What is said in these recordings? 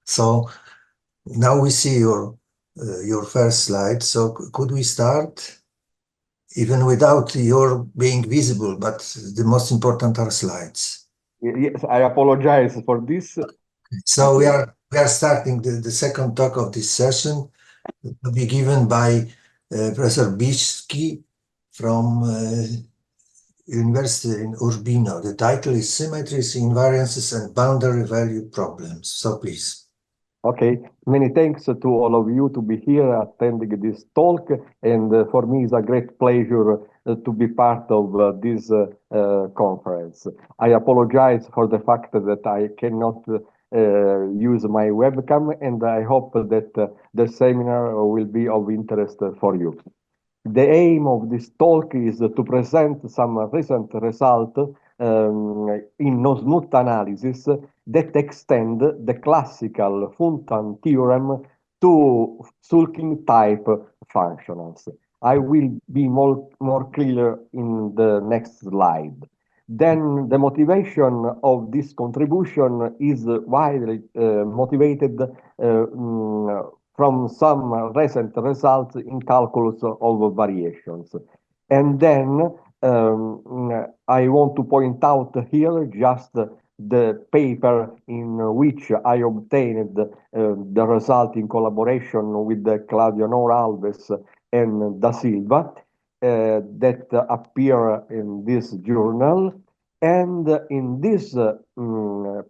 So now we see your first slide. So could we start even without your being visible, but the most important are slides. Yes, I apologize for this. So we are starting the second talk of this session to be given by Professor Bisci from University in Urbino. The title is Symmetries, Invariances, and Boundary Value Problems. So please. Okay, many thanks to all of you to be here attending this talk, and for me it's a great pleasure to be part of this conference. I apologize for the fact that I cannot use my webcam, and I hope that the seminar will be of interest for you. The aim of this talk is to present some recent result in no-smooth analysis that extend the classical Funtan theorem to sulking type functionals. I will be more clear in the next slide. Then the motivation of this contribution is widely motivated from some recent results in calculus of variations. And then I want to point out here just the paper in which I obtained the result in collaboration with Claudio Nora Alves and Da Silva that appear in this journal. And in this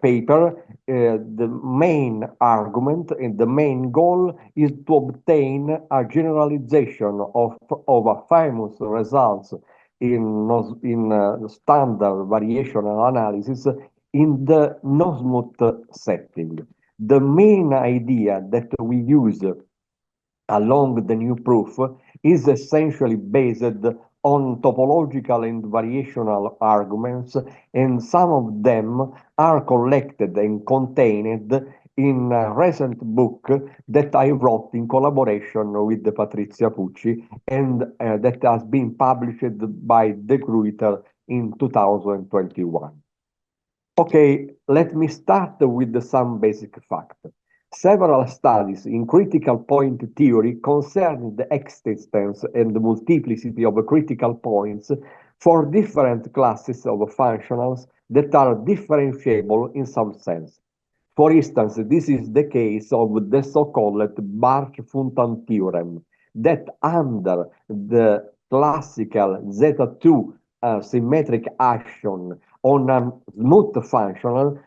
paper, the main argument and the main goal is to obtain a generalization of a famous results in standard variational analysis in the no-smooth setting. The main idea that we use along the new proof is essentially based on topological and variational arguments, and some of them are collected and contained in a recent book that I wrote in collaboration with Patrizia Pucci and that has been published by De Gruyter in 2021. Okay, let me start with some basic facts. Several studies in critical point theory concern the existence and the multiplicity of critical points for different classes of functionals that are differentiable in some sense. For instance, this is the case of the so-called Barch-Funtan theorem, that under the classical Z2 symmetric action on a smooth functional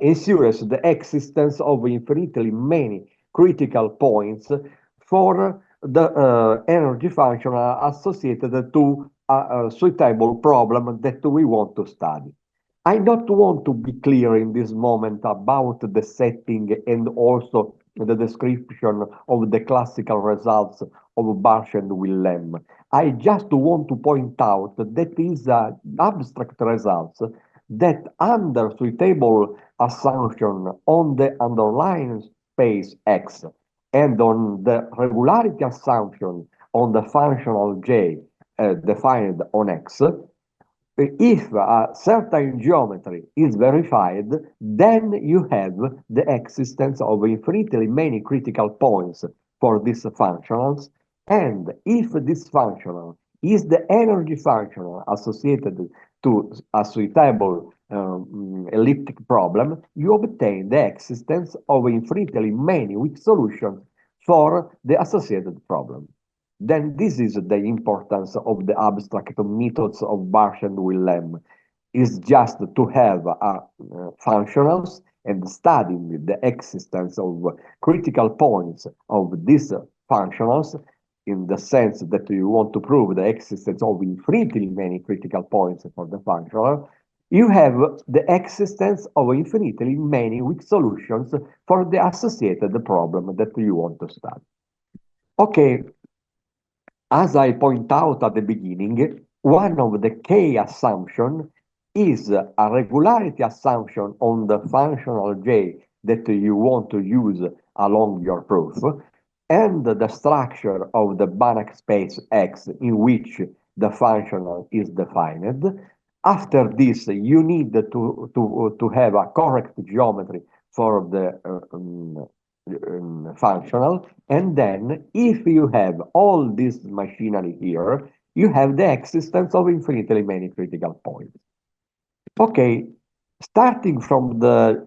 ensures the existence of infinitely many critical points for the energy functional associated to a suitable problem that we want to study. I don't want to be clear in this moment about the setting and also the description of the classical results of Barch and Willem. I just want to point out that is an abstract results that under suitable assumption on the underlying space X and on the regularity assumption on the functional J defined on X, if a certain geometry is verified, then you have the existence of infinitely many critical points for these functionals. And if this functional is the energy functional associated to a suitable elliptic problem, you obtain the existence of infinitely many weak solutions for the associated problem. Then this is the importance of the abstract methods of Barch and Willem, is just to have functionals and studying the existence of critical points of these functionals in the sense that you want to prove the existence of infinitely many critical points for the functional, you have the existence of infinitely many weak solutions for the associated problem that you want to study. Okay, as I point out at the beginning, one of the key assumptions is a regularity assumption on the functional J that you want to use along your proof, and the structure of the Banach space X in which the functional is defined. After this, you need to have a correct geometry for the functional, and then if you have all this machinery here, you have the existence of infinitely many critical points. Okay, starting from the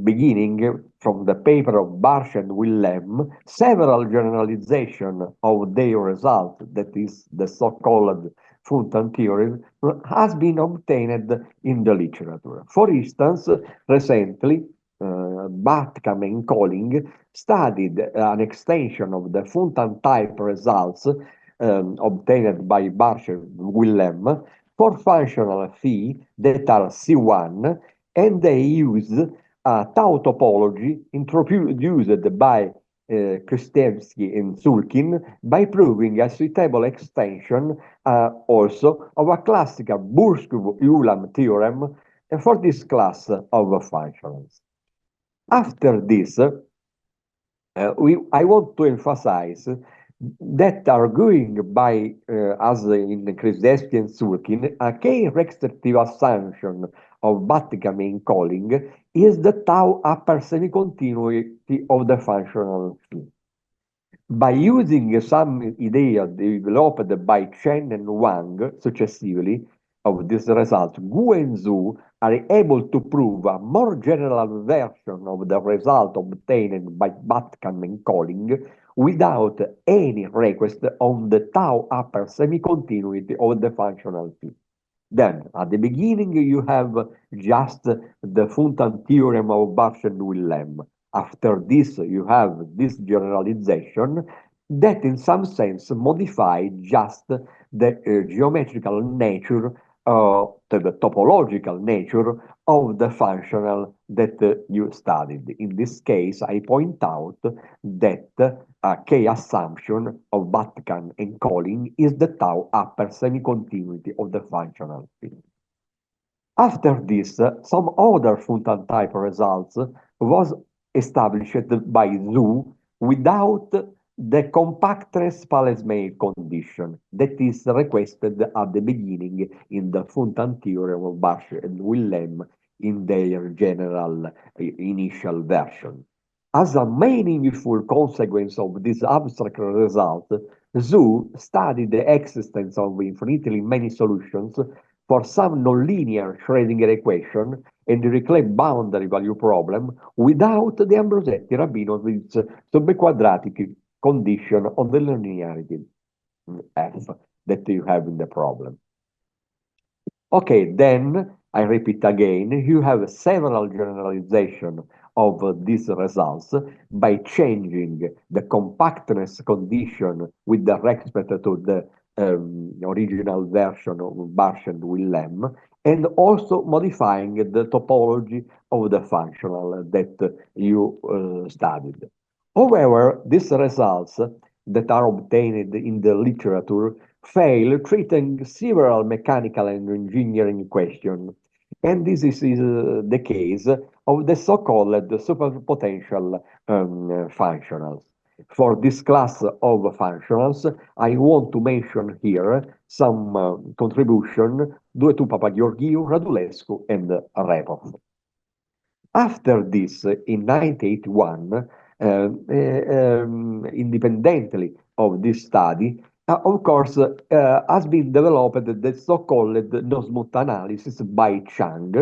beginning, from the paper of Barsh and Willem, several generalization of their result, that is the so-called Funtan theorem, has been obtained in the literature. For instance, recently, Batkham and Colling studied an extension of the Funtan type results obtained by Barsh and Willem for functional phi that are C1, and they use a tau topology introduced by Krystevsky and Sulkin by proving a suitable extension also of a classical Burskov-Ulam theorem for this class of functions. After this, I want to emphasize that arguing by, as in Krzyzewski and Sulkin, a k-restrictive assumption of Batkham and Colling is the tau upper semicontinuity of the functional field. By using some idea developed by Chen and Wang successively of this result, Gu and Zhu are able to prove a more general version of the result obtained by Batkham and Colling without any request on the tau upper semi-continuity of the functional field. Then, at the beginning, you have just the Funtan theorem of Barsh and Willem. After this, you have this generalization that, in some sense, modified just the geometrical nature, the topological nature of the functional that you studied. In this case, I point out that a K assumption of Batkham and Colling is the tau upper semi-continuity of the functional field. After this, some other Funtan type results was established by Zhu without the compactness Pallesmeir condition that is requested at the beginning in the Funtan theorem of Barsh and Willem in their general initial version. As a meaningful consequence of this abstract result, Zhu studied the existence of infinitely many solutions for some nonlinear Schrödinger equation and the Dirichlet boundary value problem without the Ambrosetti-Rabinowitz subquadratic condition on the linearity F that you have in the problem. Okay, then I repeat again, you have several generalization of these results by changing the compactness condition with respect to the original version of Barsh and Willem, and also modifying the topology of the functional that you studied. However, these results that are obtained in the literature fail treating several mechanical and engineering questions, and this is the case of the so-called superpotential functionals. For this class of functionals, I want to mention here some contribution due to Papageorgiou, Radulescu, and Repov. After this, in 1981, independently of this study, of course, has been developed the so-called Nosmut analysis by Chang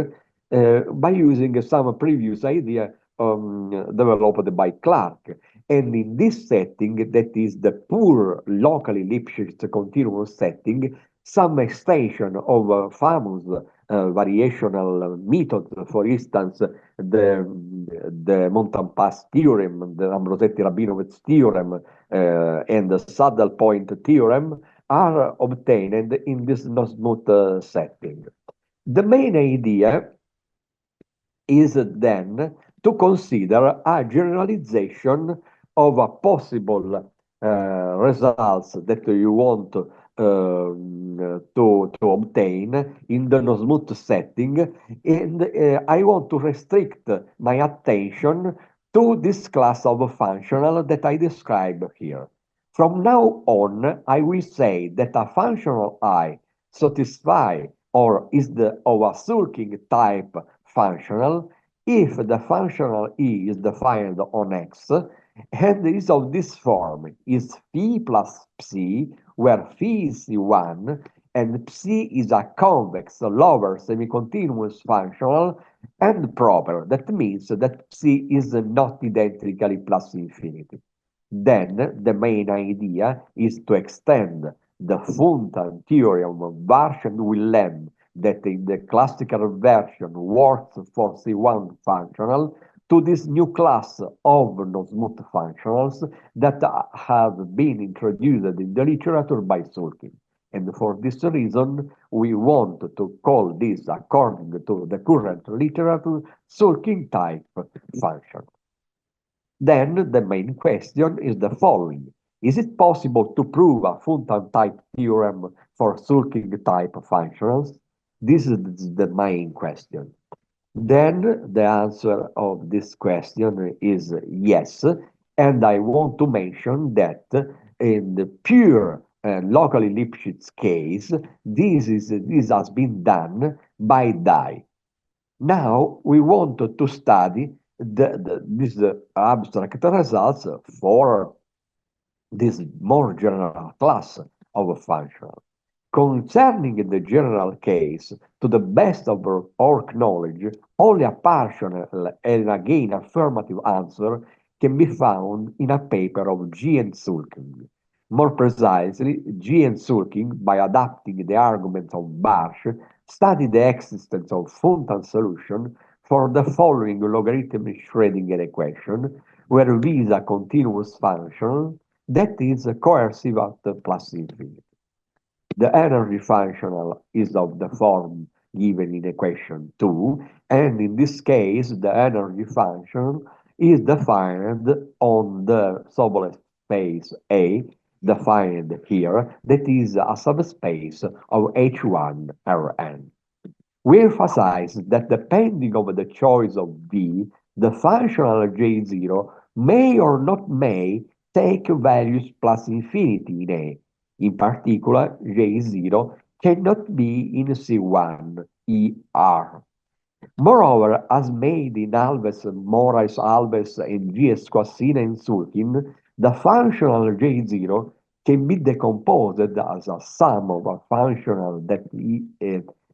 by using some previous idea developed by Clark. And in this setting, that is the poor locally Lipschitz continuous setting, some extension of famous variational methods, for instance, the Montampast theorem, the Ambrosetti-Rabinowitz theorem, and the saddle point theorem are obtained in this Nosmut setting. The main idea is then to consider a generalization of a possible results that you want to obtain in the Nosmut setting, and I want to restrict my attention to this class of functional that I describe here. From now on, I will say that a functional I satisfy or is the of a sulking type functional if the functional E is defined on X and is of this form, is phi plus psi, where phi is C1 and psi is a convex lower semi-continuous functional and proper. That means that psi is not identically plus infinity. Then the main idea is to extend the Funtan theorem of Barsch and Willem that in the classical version works for C1 functional to this new class of non-smooth functionals that have been introduced in the literature by Sulkin. And for this reason, we want to call this, according to the current literature, Sulkin type function. Then the main question is the following. Is it possible to prove a Funtan type theorem for Sulking type functionals? This is the main question. Then the answer of this question is yes, and I want to mention that in the pure locally Lipschitz case, this has been done by Dye. Now we want to study these abstract results for this more general class of functional. Concerning the general case, to the best of our knowledge, only a partial and again affirmative answer can be found in a paper of G and Sulking. More precisely, G and Sulking, by adapting the arguments of Barsch, studied the existence of Funtan solution for the following logarithmic Schrödinger equation, where V is a continuous function that is coercive at plus infinity. The energy functional is of the form given in equation 2, and in this case, the energy function is defined on the Sobolev space A, defined here, that is a subspace of H1 Rn. We emphasize that depending on the choice of V, the functional J0 may or not may take values plus infinity in A. In particular, J0 cannot be in C1 ER. Moreover, as made in Alves, Moraes, Alves, and G.S. Squassina and Sulkin, the functional J0 can be decomposed as a sum of a functional that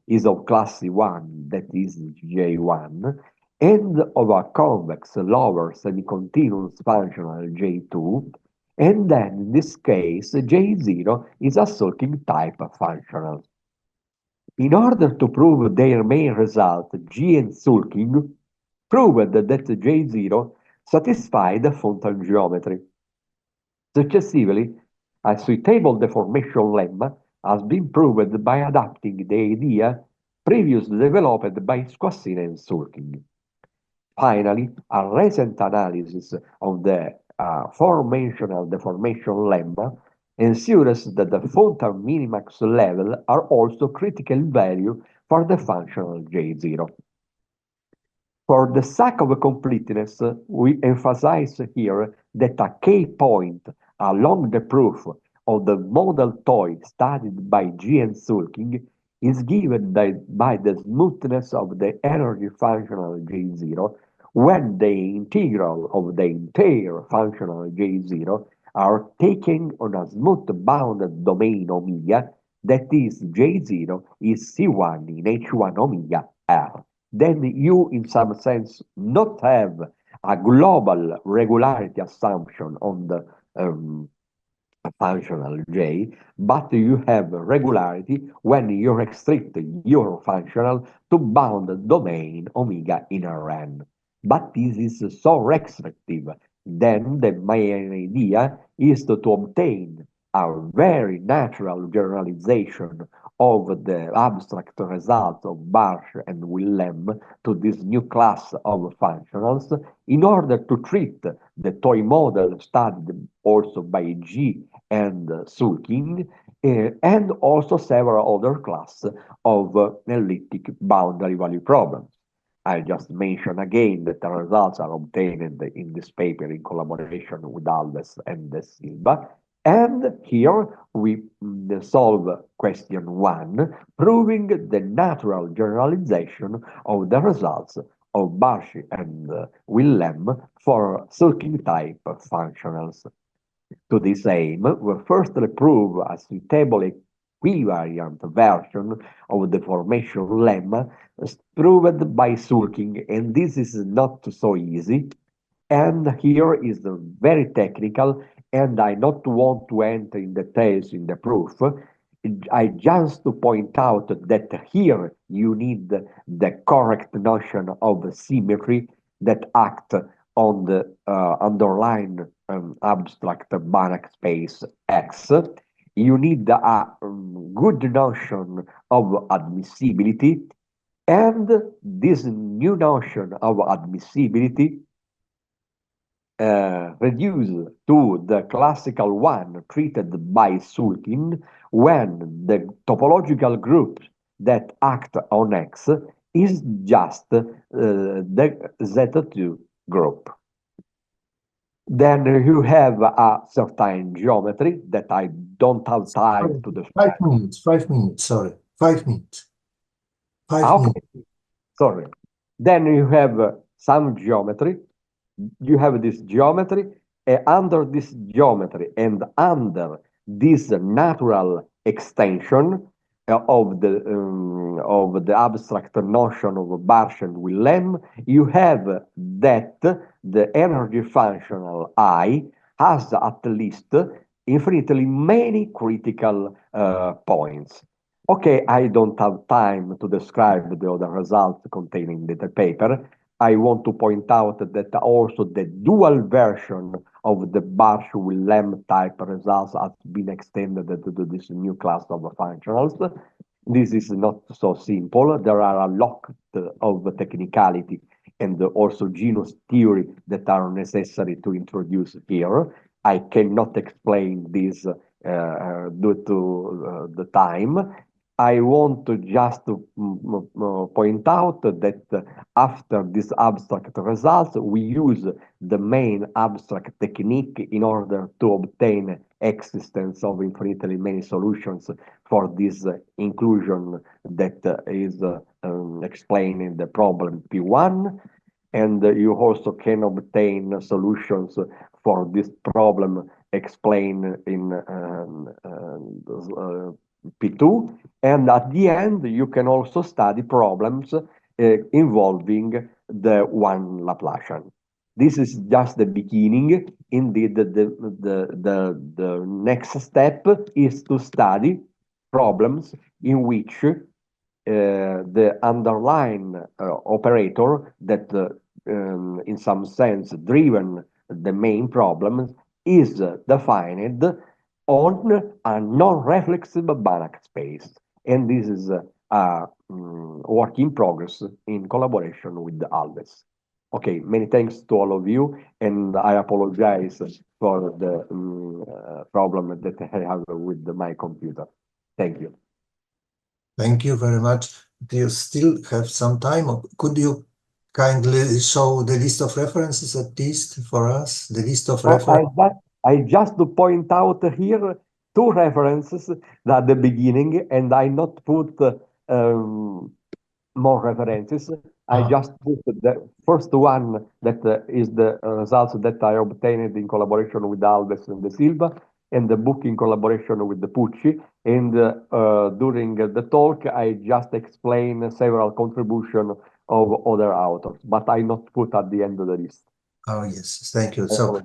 is of class C1, that is J1, and of a convex lower semi-continuous functional J2, and then in this case, J0 is a Sulking type functional. In order to prove their main result, G and Sulking proved that J0 satisfied the Funtan geometry. Successively, a suitable deformation lemma has been proved by adapting the idea previously developed by Squassina and Sulking. Finally, a recent analysis of the aforementioned deformation lemma ensures that the Funtan minimax level are also critical value for the functional J0. For the sake of completeness, we emphasize here that a key point along the proof of the model toy studied by G and Sulking is given by the smoothness of the energy functional J0 when the integral of the entire functional J0 are taken on a smooth bounded domain omega, that is J0 is C1 in H1 omega R. Then you, in some sense, not have a global regularity assumption on the functional J, but you have regularity when you restrict your functional to bounded domain omega in Rn. But this is so restrictive, then the main idea is to obtain a very natural generalization of the abstract results of Barsch and Willem to this new class of functionals in order to treat the toy model studied also by G and Sulking and also several other classes of elliptic boundary value problems. I just mention again that the results are obtained in this paper in collaboration with Alves and De Silva. And here we solve question 1, proving the natural generalization of the results of Bisci and Willem for sulking type functionals. To this aim, we firstly prove a suitable equivariant version of the formation lemma proved by sulking, and this is not so easy. And here is very technical, and I not want to enter in details in the proof. I just to point out that here you need the correct notion of symmetry that act on the underlying abstract Banach space X. You need a good notion of admissibility, and this new notion of admissibility reduced to the classical one treated by Sulkin when the topological group that act on X is just the Z2 group. Then you have a certain geometry that I don't have time to describe. 5 minutes, sorry. 5 minutes. 5 Okay, minutes. sorry. Then you have some geometry. You have this geometry, under this geometry and under this natural extension of the abstract notion of Barsh and Willem, you have that the energy functional I has at least infinitely many critical points. Okay, I don't have time to describe the other results contained in the paper. I want to point out that also the dual version of the Barsh-Willem type results has been extended to this new class of functionals. This is not so simple. There are a lot of technicality and also genus theory that are necessary to introduce here. I cannot explain this due to the time. I want to just point out that after these abstract results, we use the main abstract technique in order to obtain existence of infinitely many solutions for this inclusion that is explained in the problem P1. And you also can obtain solutions for this problem explained in P2. And at the end, you can also study problems involving the one Laplacian. This is just the beginning. Indeed, the next step is to study problems in which the underlying operator that in some sense driven the main problem is defined on a non-reflexive Banach space. And this is a work in progress in collaboration with Alves. Okay, many thanks to all of you, and I apologize for the problem that I have with my computer. Thank you. Thank you very much. Do you still have some time? Or could you kindly show the list of references at least for us? The list of references. I just to point out here two references at the beginning, and I not put more references. I just put the first one that is the results that I obtained in collaboration with Alves and De Silva, and the book in collaboration with the Pucci. And during the talk, I just explained several contributions of other authors, but I not put at the end of the list. Oh, yes. Thank you. So